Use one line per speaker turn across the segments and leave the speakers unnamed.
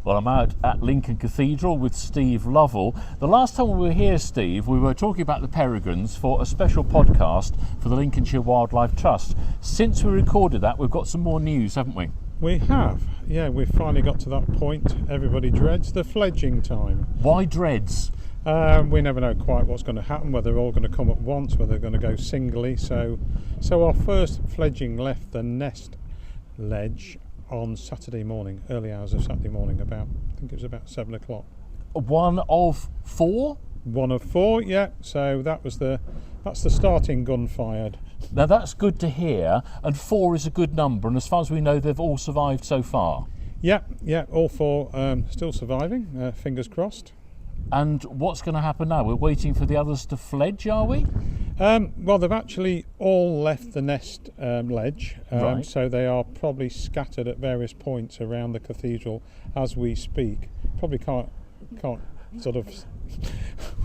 Well, I'm out at Lincoln Cathedral with Steve Lovell. The last time we were here, Steve, we were talking about the Peregrines for a special podcast for the Lincolnshire Wildlife Trust. Since we recorded that, we've got some more news, haven't we?
We have. Yeah, we've finally got to that point. Everybody dreads the fledging time.
Why dreads?
We never know quite what's going to happen, whether they're all going to come at once, whether they're going to go singly. So our first fledging left the nest ledge on Saturday morning, early hours of Saturday morning, I think it was about 7 o'clock.
One of four?
One of four, yeah. So that's the starting gun fired.
Now that's good to hear, and 4 is a good number, and as far as we know, they've all survived so far.
Yeah, all four still surviving, fingers crossed.
And what's going to happen now? We're waiting for the others to fledge, are we?
Well, they've actually all left the nest ledge,
Right.
so they are probably scattered at various points around the cathedral as we speak. Probably can't sort of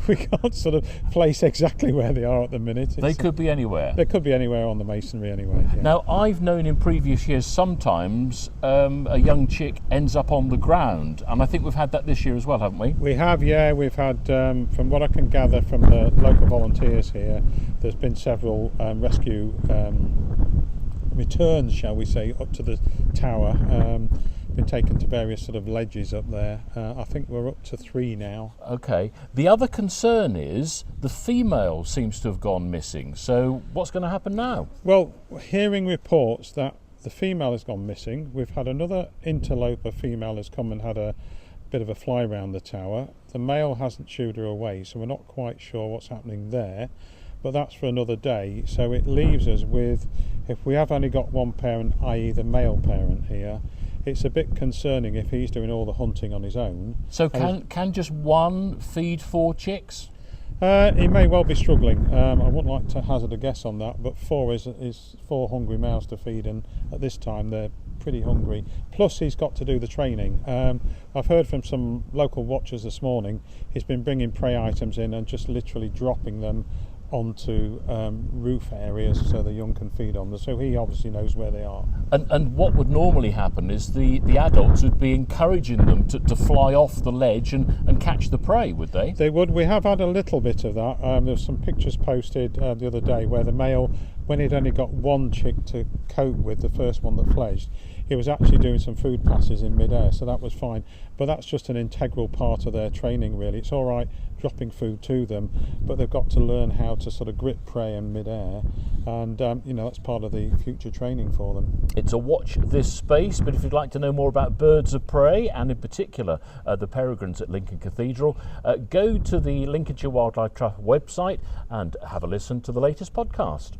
we can't sort of place exactly where they are at the minute.
They could be anywhere.
They could be anywhere on the masonry anyway. Yeah.
Now, I've known in previous years sometimes a young chick ends up on the ground, and I think we've had that this year as well, haven't we?
We have, yeah. We've had, from what I can gather from the local volunteers here, there's been several rescue returns, shall we say, up to the tower. Been taken to various sort of ledges up there. I think we're up to 3 now.
Okay. The other concern is the female seems to have gone missing. So what's going to happen now?
Well, hearing reports that the female has gone missing, we've had another interloper female has come and had a bit of a fly around the tower. The male hasn't shooed her away, so we're not quite sure what's happening there. But that's for another day. So it leaves us with, if we have only got one parent, i.e. the male parent here, it's a bit concerning if he's doing all the hunting on his own.
So can just one feed 4 chicks?
He may well be struggling. I wouldn't like to hazard a guess on that, but 4 is 4 hungry mouths to feed, and at this time they're pretty hungry. Plus he's got to do the training. I've heard from some local watchers this morning, he's been bringing prey items in and just literally dropping them onto roof areas so the young can feed on them. So he obviously knows where they are.
And what would normally happen is the adults would be encouraging them to fly off the ledge and catch the prey, would they?
They would. We have had a little bit of that. There's some pictures posted the other day where the male, when he'd only got one chick to cope with, the first one that fledged, he was actually doing some food passes in mid-air, so that was fine. But that's just an integral part of their training, really. It's all right dropping food to them, but they've got to learn how to sort of grip prey in mid-air, and that's part of the future training for them.
It's a watch this space, but if you'd like to know more about birds of prey, and in particular the peregrines at Lincoln Cathedral, go to the Lincolnshire Wildlife Trust website and have a listen to the latest podcast.